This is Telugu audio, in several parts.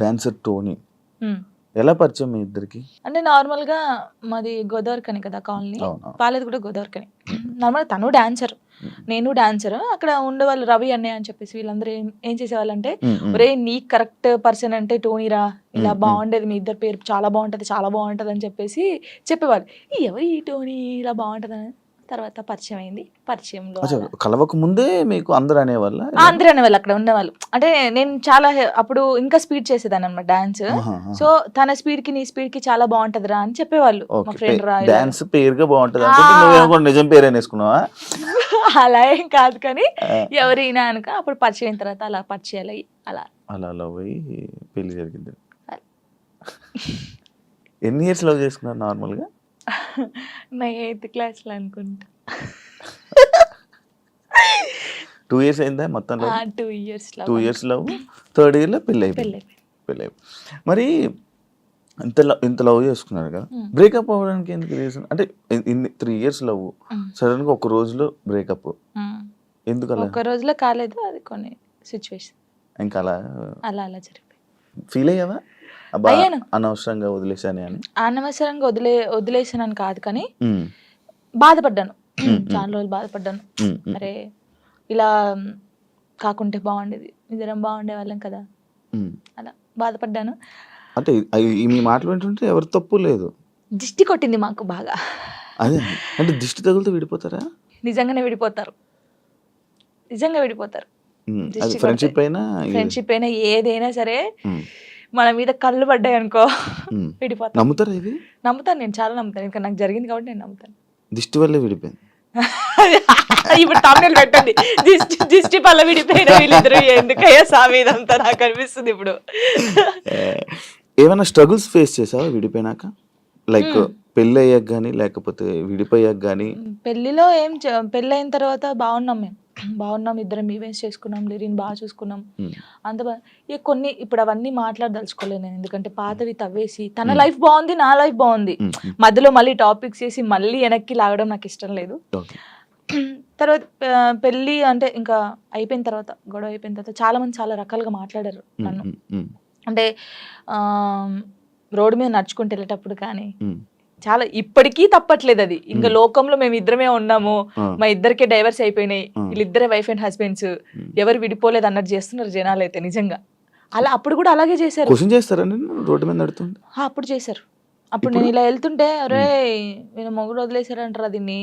డాన్సర్ టోనీ ఉమ్. ఎలా పరిచయం మీ ఇద్దరికి? అంటే నార్మల్గా మాది గోదావరికని కదా కాలనీ, అవును. వాళ్ళది కూడా గోదావరికని. నార్మల్ తను డాన్సర్, నేను డాన్సర్. అక్కడ ఉండేవాళ్ళు రవి అన్నయ్య అని చెప్పేసి వీళ్ళందరూ ఏం చేసేవాళ్ళంటే, ఒరే నీకు కరెక్ట్ పర్సన్ అంటే టోనీరా, ఇలా బాగుండేది మీ ఇద్దరు పేరు చాలా బాగుంటది చాలా బాగుంటది అని చెప్పేసి చెప్పేవాళ్ళు. ఎవరు ఈ టోనీ ఇలా బాగుంటది అని తర్వాత పరిచయం అయింది. పరిచయంలో కలవక ముందే మీకు అందరు అనేవాళ్ళ? అందరూ అనేవాళ్ళు అక్కడ ఉన్నవాళ్ళు. అంటే నేను చాలా అప్పుడు ఇంకా స్పీడ్ చేసేదాన్ని అనమాట డాన్స్. సో తన స్పీడ్ కి నీ స్పీడ్ కి చాలా బాగుంటదిరా అని చెప్పేవాళ్ళు. మా ఫ్రెండ్ రా డాన్స్ పేరుగా బాగుంటది అంటే నువ్వేమో నిజం పేరు అనేసుకున్నావా? అలా ఏం కాదు కానీ ఎవరైనా అనుక అప్పుడు పరిచయం అయిన తర్వాత అలా పరిచయాలు అయ్యి అలా అలా లవ్ అయ్యి పెళ్లి జరిగింది. ఎన్ని ఇయర్స్ లవ్ చేసుకున్నారు నార్మల్ గా? నా 8th క్లాస్ లో అనుకుంటా. 2 years అయిందా మొత్తం? 2 years 2 years love, 3rd year లో పెళ్లి అయిపోయింది. మరి ఇంత లవ్ చేసుకున్నారు కదా, బ్రేకప్ అవ్వడానికి ఎందుకు రీజన్? అంటే 3 years లవ్, సడన్ గా ఒక రోజులో బ్రేకప్ ఎందుకు? అలా ఒక రోజులో కాలేదు, అది కొన్ని సిచ్యువేషన్ ఇంకా అలా అలా అలా జరిగిపోయింది. ఫీల్ అయ్యావా అయ్యాను, అనవసరంగా వదిలేసాను అని? అనవసరంగా వదిలేసానని కాదు కానీ బాధపడ్డాను. చాలా రోజులు బాధపడ్డాను. అరే ఇలా కాకుంటే బాగుండేది, ఇద్దరం బాగుండే వాళ్ళం కదా, అలా బాధపడ్డాను. అంటే మీ మాటలు వింటుంటే ఎవరి తప్పు లేదు. దిష్టి కొట్టింది మాకు బాగా. అదే అంటే దిష్టి తగులుతూ విడిపోతారా? నిజంగానే విడిపోతారు, నిజంగా విడిపోతారు. ఫ్రెండ్షిప్ అయినా ఏదైనా సరే మన మీద కళ్ళు పడ్డాయి అనుకో విడిపోతాను. నమ్ముతారా ఇది? నమ్ముతాను, నేను చాలా నమ్ముతాను. ఇంకా నాకు జరిగింది కాబట్టి నేను నమ్ముతాను. దిష్టి వల్లే విడిపోయింది. ఇప్పుడు తమిళ పెట్టండి, దిష్టి పల్ల విడిపోయిన వీళ్ళిద్దరు ఎందుకయ్యా సామి ఇదంతా నాకు అనిపిస్తుంది ఇప్పుడు. ఏమైనా స్ట్రగుల్స్ ఫేస్ చేసావా విడిపోయినాక? లైక్ పెళ్ళి అయ్యాక కానీ లేకపోతే విడిపోయాక కానీ? పెళ్లిలో పెళ్ళి అయిన తర్వాత బాగున్నాం, మేము బాగున్నాం, ఇద్దరం ఈవెంట్స్ చేసుకున్నాం, లిరిన్ బాగా చూసుకున్నాం, అంత కొన్ని ఇప్పుడు అవన్నీ మాట్లాడదలుచుకోలేదు నేను, ఎందుకంటే పాతవి తవ్వేసి తన లైఫ్ బాగుంది, నా లైఫ్ బాగుంది, మధ్యలో మళ్ళీ టాపిక్స్ చేసి మళ్ళీ వెనక్కి లాగడం నాకు ఇష్టం లేదు. తర్వాత పెళ్ళి అంటే ఇంకా అయిపోయిన తర్వాత, గొడవ అయిపోయిన తర్వాత చాలా మంది చాలా రకాలుగా మాట్లాడారు నన్ను. అంటే రోడ్డు మీద నడుచుకుంటూ వెళ్ళేటప్పుడు కానీ చాలా, ఇప్పటికీ తప్పట్లేదు అది. ఇంకా లోకంలో మేము ఇద్దరమే ఉన్నాము, మా ఇద్దరికే డైవర్స్ అయిపోయినాయి, వీళ్ళిద్దరే వైఫ్ అండ్ హస్బెండ్స్, ఎవరు విడిపోలేదు అన్నట్టు చేస్తున్నారు జనాలు అయితే. నిజంగా అలా అప్పుడు కూడా అలాగే చేశారు. రోడ్డు మీద నడుతుంటే అప్పుడు చేశారు. అప్పుడు నేను ఇలా వెళ్తుంటే, అరే నేను మొగుడు వదిలేశారంటారా దీన్ని,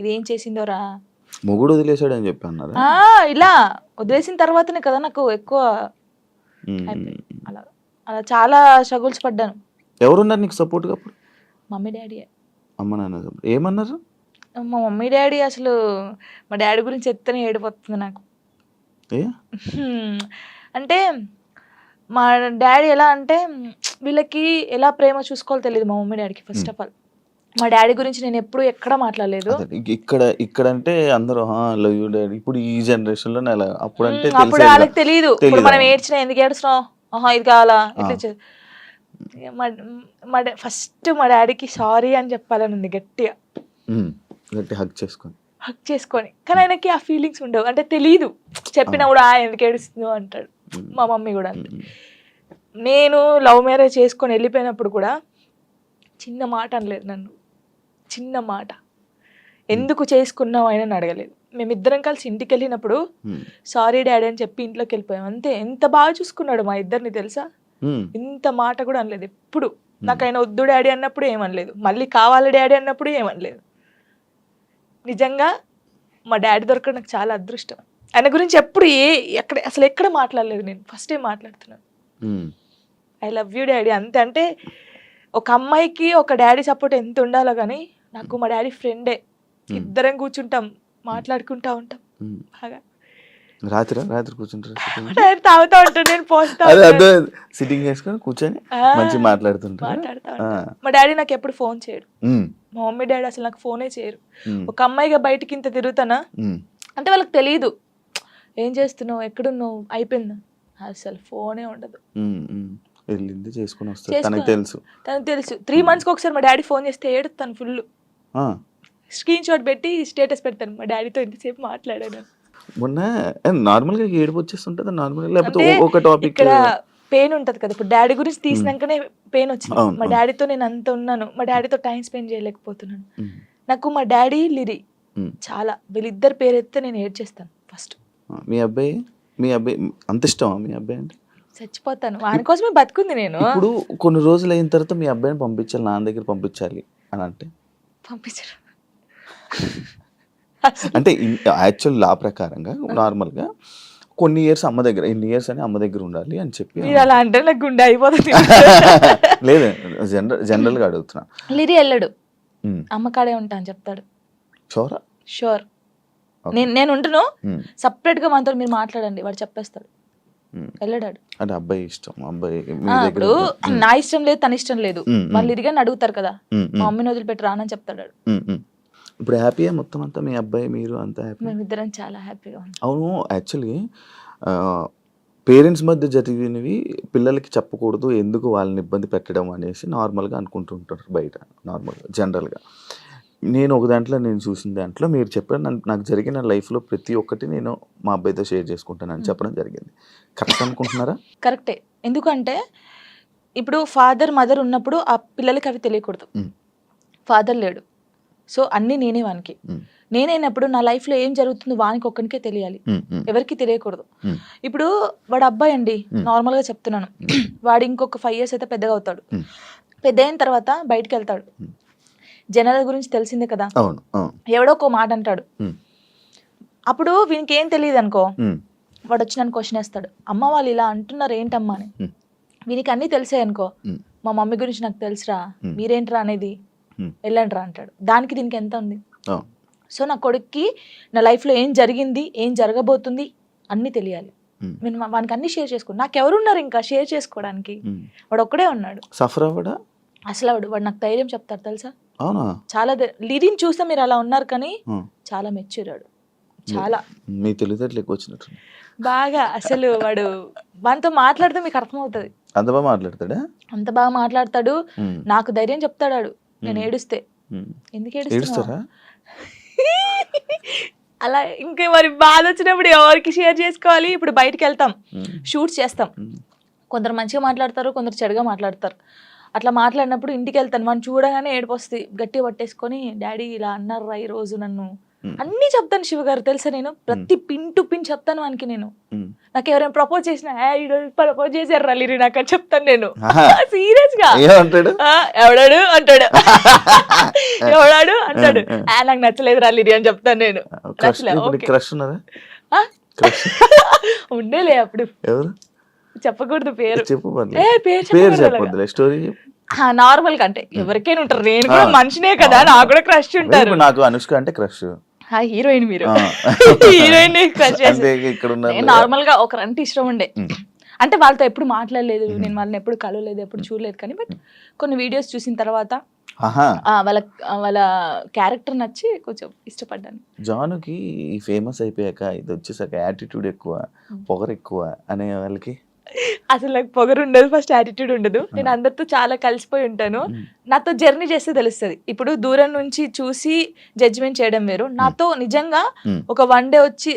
ఇది ఏం చేసిందోరా, మొగుడు వదిలేశాడు అని చెప్పి అన్నారు. ఇలా వదిలేసిన తర్వాతనే కదా నాకు ఎక్కువ అలా అలా చాలా స్ట్రగుల్స్ పడ్డాను. ఎవరున్నారు నీకు సపోర్ట్ గా అప్పుడు? Mummy daddy. అమ్మ నాన్న ఏమన్నారు? మా మమ్మీ డాడీ అసలు, మా డాడీ గురించి ఎత్తనే ఏడిపోతుంది నాకు. అంటే మా డాడీ ఎలా అంటే, వీళ్ళకి ఎలా ప్రేమ చూసుకోవాలో తెలియదు మా మమ్మీ డాడీకి. ఫస్ట్ ఆఫ్ ఆల్ మా డాడీ గురించి నేను ఎప్పుడు ఎక్కడ మాట్లాడలేదు. ఇక్కడ అంటే అందరూ లవ్ యూ డాడీ, ఇప్పుడు ఈ జనరేషన్ లో అప్పుడు అంటే అప్పుడు వాళ్ళకి తెలియదు. ఇప్పుడు మనం ఏడ్చినా ఎందుకు ఏడుస్తున్నాం, ఇది కావాలా ఇట్లా. ఫస్ట్ మా డాడీకి సారీ అని చెప్పాలని ఉంది గట్టిగా, హక్ చేసుకొని. కానీ ఆయనకి ఆ ఫీలింగ్స్ ఉండవు, అంటే తెలీదు. చెప్పినా కూడా ఎందుకు ఏడుస్తుందో అంటాడు. మా మమ్మీ కూడా అంతే. నేను లవ్ మ్యారేజ్ చేసుకొని వెళ్ళిపోయినప్పుడు కూడా చిన్న మాట అనలేదు నన్ను, చిన్న మాట. ఎందుకు చేసుకున్నావు అయినా అడగలేదు. మేమిద్దరం కలిసి ఇంటికి వెళ్ళినప్పుడు సారీ డాడీ అని చెప్పి ఇంట్లోకి వెళ్ళిపోయాం అంతే. ఎంత బాగా చూసుకున్నాడు మా ఇద్దరిని తెలుసా, ఇంత మాట కూడా అనలేదు ఎప్పుడు. నాకు ఆయన వద్దు డాడీ అన్నప్పుడు ఏమనలేదు, మళ్ళీ కావాలి డాడీ అన్నప్పుడు ఏమనలేదు. నిజంగా మా డాడీ దొరకడం నాకు చాలా అదృష్టం. ఆయన గురించి ఎప్పుడు అసలు ఎక్కడ మాట్లాడలేదు నేను, ఫస్ట్ టైం మాట్లాడుతున్నాను. ఐ లవ్ యూ డాడీ అంతే. అంటే ఒక అమ్మాయికి ఒక డాడీ సపోర్ట్ ఎంత ఉండాలో కానీ నాకు మా డాడీ ఫ్రెండే. ఇద్దరం కూర్చుంటాం, మాట్లాడుకుంటా ఉంటాం బాగా. రాత్రి కూర్చుంటారు, తాగుతా ఉంటాను నేను, పోస్తా సిట్టింగ్ చేసుకొని కూర్చొని మంచిగా మాట్లాడుతా ఉంటాను. మా డాడీ నాకు ఎప్పుడు ఫోన్ చేయడు, మా మమ్మీ డాడీ అసలు నాకు ఫోనే చేయరు. ఒక అమ్మాయిగా బయటికి ఇంత తిరుగుతానా అంటే వాళ్ళకి తెలియదు, ఏం చేస్తున్నావు ఎక్కడున్నావు అయిపోయిందా, అసలు ఫోనే ఉండదు. తనకు తెలుసు 3 months ఒకసారి మా డాడీ ఫోన్ చేస్తే ఏడుతాను ఫుల్, స్క్రీన్ షాట్ పెట్టి స్టేటస్ పెడతాను, మా డాడీతో ఇంతసేపు మాట్లాడాను. మొన్న నార్మల్ గా ఏడుపు వచ్చేస్తుంటది నార్మల్, లేకపోతే ఒక టాపిక్ ఇక్కడ పెయిన్ ఉంటది కదా, ఇప్పుడు డాడీ గురించి తీసినాకనే పెయిన్ వచ్చింది. అవును, మా అవును. డాడీతో నేను అంత ఉన్నాను, మా డాడీతో టైం స్పెండ్ చేయలేకపోతున్నాను. ఉమ్, నాకు మా డాడీ లిరి ఉమ్. చాలా, వీళ్ళిద్దరు పేరు ఎత్తే నేను ఏడ్చేస్తాను ఫస్ట్. మీ అబ్బాయి అంత ఇష్టమా మీ అబ్బాయి అంటే? చచ్చిపోతాను, వాని కోసమే బతుకుంది నేను. ఇప్పుడు కొన్ని రోజులు అయిన తర్వాత మీ అబ్బాయిని పంపించాలి, నాన్న దగ్గర పంపించాలి అని అంటే పంపించరు. అంటే యాక్చువల్ లా ప్రకారంగా నార్మల్గా కొన్ని ఇయర్స్ అమ్మ దగ్గర, ఇన్ని ఇయర్స్ అని అమ్మ దగ్గర ఉండాలి అని చెప్పి. మీరు అలా అంటే నాకు గుండె అయిపోతుంది. లేదు, జనరల్గా అడుగుతున్నా. లిరి వెళ్ళడు, అమ్మ కాడే ఉంటా అని చెప్తాడు. షోరా? షూర్. నేను ఉంటును, సపరేట్ గా మనతో మీరు మాట్లాడండి, వాడు చెప్పేస్తాడు. వెళ్ళడాడు. అంటే అబ్బాయి ఇష్టం, అబ్బాయి ఇప్పుడు నా ఇష్టం లేదు, తన ఇష్టం లేదు, వాళ్ళు ఇరిగాని అడుగుతారు కదా, మా మమ్మీని వదిలిపెట్టి రానని చెప్తాడు. ఇప్పుడు హ్యాపీయా మొత్తం అంతా, మీ అబ్బాయి మీరు అంతా హ్యాపీ? మేమిద్దరం చాలా హ్యాపీగా ఉన్నాం. అవును, యాక్చువల్లీ పేరెంట్స్ మధ్య జరిగినవి పిల్లలకి చెప్పకూడదు, ఎందుకు వాళ్ళని ఇబ్బంది పెట్టడం అనేసి నార్మల్గా అనుకుంటుంటారు బయట, నార్మల్గా జనరల్గా. నేను ఒక దాంట్లో నేను చూసిన దాంట్లో మీరు చెప్పారు, నాకు జరిగిన లైఫ్లో ప్రతి ఒక్కటి నేను మా అబ్బాయితో షేర్ చేసుకుంటానని చెప్పడం జరిగింది. కరెక్ట్ అనుకుంటున్నారా? కరెక్టే. ఎందుకంటే ఇప్పుడు ఫాదర్ మదర్ ఉన్నప్పుడు ఆ పిల్లలకి అవి తెలియకూడదు. ఫాదర్ లేడు, సో అన్నీ నేనే వానికి. నేనైనప్పుడు నా లైఫ్లో ఏం జరుగుతుందో వానికి ఒక్కనికే తెలియాలి, ఎవరికి తెలియకూడదు. ఇప్పుడు వాడు అబ్బాయి అండి, నార్మల్గా చెప్తున్నాను, వాడు ఇంకొక 5 years అయితే పెద్దగా అవుతాడు. పెద్ద అయిన తర్వాత బయటికి వెళ్తాడు, జనాల గురించి తెలిసిందే కదా, ఎవడో ఒక మాట అంటాడు. అప్పుడు వీనికి ఏం తెలియదు అనుకో, వాడు వచ్చి నన్ను క్వశ్చన్ వేస్తాడు, అమ్మ వాళ్ళు ఇలా అంటున్నారు ఏంటమ్మా అని. వీనికి అన్నీ తెలిసాయి అనుకో, మా మమ్మీ గురించి నాకు తెలుసురా, మీరేంట్రా అనేది, వెళ్ళండి రా అంటాడు. దానికి దీనికి ఎంత ఉంది? సో నా కొడుక్కి నా లైఫ్లో ఏం జరిగింది, ఏం జరగబోతుంది అన్నీ తెలియాలి. నేను వానికి అన్ని షేర్ చేసుకో, నాకెవరున్నారు ఇంకా షేర్ చేసుకోవడానికి, వాడు ఒక్కడే ఉన్నాడు. సఫర్ అవ్వడా అసలు వాడు నాకు ధైర్యం చెప్తాడు తెలుసా. అవునా? చాలా లిరిని చూస్తే మీరు అలా ఉన్నారు, కానీ చాలా మెచ్యూరాడు, చాలా. మీ తెలివితేటలు ఎక్కువ వచ్చినట్టు బాగా. అసలు వాడు వానితో మాట్లాడితే మీకు అర్థమవుతుంది, అంత బాగా మాట్లాడతాడా? అంత బాగా మాట్లాడతాడు. నాకు ధైర్యం చెప్తాడు నేను ఏడుస్తే. ఎందుకు ఏడుస్తారా అలా? ఇంకా మరి బాధ వచ్చినప్పుడు ఎవరికి షేర్ చేసుకోవాలి? ఇప్పుడు బయటికి వెళ్తాం, షూట్స్ చేస్తాం, కొందరు మంచిగా మాట్లాడతారు, కొందరు చెడుగా మాట్లాడతారు. అట్లా మాట్లాడినప్పుడు ఇంటికి వెళ్తాను, మనం చూడగానే ఏడుపు వస్తుంది, గట్టిగా పట్టేసుకొని డాడీ ఇలా అన్నారా ఈ రోజు నన్ను, అన్నీ చెప్తాను శివ గారు తెలుసా. నేను ప్రతి పిన్ టు పిన్ చెప్తాను వానికి. నేను నాకు ఎవరైనా ప్రపోజ్ చేసినా, ప్రపోజ్ చేశారు రలీరి నాకు అని చెప్తాను నేను, సీరియస్ గా. ఎవడాడు అంటాడు, ఎవడాడు అంటాడు, నాకు నచ్చలేదు రలీరి అని చెప్తాను నేను. ఉండేలే అప్పుడు, చెప్పకూడదు పేరు, నార్మల్ గా అంటే ఎవరికైనా ఉంటారు, నేను కూడా మనిషినే కదా, నాకు కూడా క్రష్ ఉంటారు. నాకు అనుష్క అంటే క్రష్, హీరోయిన్ మీరు హీరోయిన్ నార్మల్ గా ఒకరంటే ఇష్టం ఉండే. అంటే వాళ్ళతో ఎప్పుడు మాట్లాడలేదు, నేను వాళ్ళని ఎప్పుడు కలవలేదు, ఎప్పుడు చూడలేదు, కానీ బట్ కొన్ని వీడియోస్ చూసిన తర్వాత వాళ్ళ క్యారెక్టర్ నచ్చి కొంచెం ఇష్టపడ్డాను. జానుకి ఫేమస్ అయిపోయాక ఇది వచ్చేసాక యాటిట్యూడ్ ఎక్కువ, పొగరు ఎక్కువ అనే వాళ్ళకి అసలు నాకు పొగరు ఉండదు, ఫస్ట్ యాటిట్యూడ్ ఉండదు. నేను అందరితో చాలా కలిసిపోయి ఉంటాను. నాతో జర్నీ చేస్తే తెలుస్తుంది. ఇప్పుడు దూరం నుంచి చూసి జడ్జిమెంట్ చేయడం వేరు. నాతో నిజంగా ఒక 1 day వచ్చి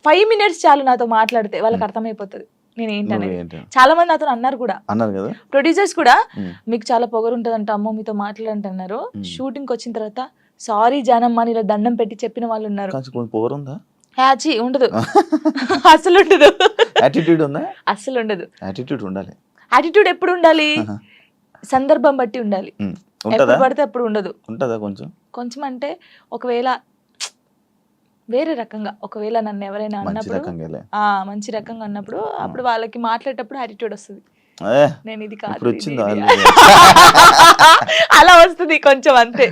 5 minutes చాలు నాతో మాట్లాడితే వాళ్ళకి అర్థమైపోతుంది నేను ఏంటనేది. చాలా మంది నాతో అన్నారు కూడా, ప్రొడ్యూసర్స్ కూడా, మీకు చాలా పొగరు ఉంటదంట అమ్మో మీతో మాట్లాడంటున్నారు. షూటింగ్ వచ్చిన తర్వాత సారీ జానమ్మ ఇలా దండం పెట్టి చెప్పిన వాళ్ళు ఉన్నారు. ఉండదు, అసలు ఉండదు. అసలు ఉండదు. యాటిట్యూడ్ ఎప్పుడు ఉండాలి? సందర్భం బట్టి ఉండాలి. ఎప్పుడు పడితే అప్పుడు ఉండదు. కొంచెం అంటే ఒకవేళ వేరే రకంగా, ఒకవేళ నన్ను ఎవరైనా అన్నప్పుడు మంచి రకంగా అన్నప్పుడు అప్పుడు వాళ్ళకి మాట్లాడేటప్పుడు యాటిట్యూడ్ వస్తుంది. నేను ఇది కాదు అలా వస్తుంది కొంచెం, అంతే.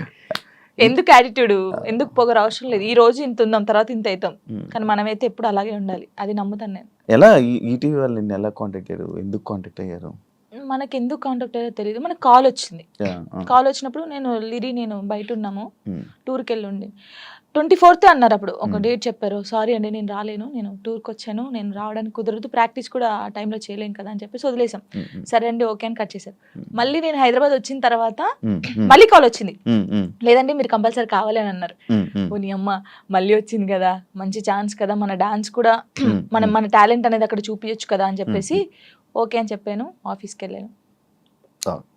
ఎందుకు యాటిట్యూడ్, ఎందుకు పొగరు అవసరం లేదు. ఈ రోజు ఇంత ఉందాం, తర్వాత ఇంత అవుతాం, కానీ మనమైతే ఎప్పుడు అలాగే ఉండాలి, అది నమ్ముతాను నేను. ఎలా ఈటీవీ వాళ్ళు నిన్ను ఎలా కాంటాక్ట్ అయ్యారు, ఎందుకు కాంటాక్ట్ అయ్యారు? మనకి ఎందుకు కాంటాక్ట్ అయ్యారో తెలియదు. మనకు కాల్ వచ్చింది. కాల్ వచ్చినప్పుడు నేను బయట ఉన్నాము, టూర్కి వెళ్ళి ఉండి 24th అన్నారు. అప్పుడు ఒక డేట్ చెప్పారు. సారీ అండి నేను రాలేను, నేను టూర్కి వచ్చాను, నేను రావడానికి కుదరదు, ప్రాక్టీస్ కూడా ఆ టైంలో చేయలేను కదా అని చెప్పేసి వదిలేసాం. సరే అండి ఓకే అని కట్ చేశారు. మళ్ళీ నేను హైదరాబాద్ వచ్చిన తర్వాత మళ్ళీ కాల్ వచ్చింది, లేదండి మీరు కంపల్సరీ కావాలి అని అన్నారు. ఓ నీ అమ్మ, మళ్ళీ వచ్చింది కదా, మంచి ఛాన్స్ కదా, మన డాన్స్ కూడా మన టాలెంట్ అనేది అక్కడ చూపించచ్చు కదా అని చెప్పేసి ఓకే అని చెప్పాను, ఆఫీస్కి వెళ్ళాను. ఓకే.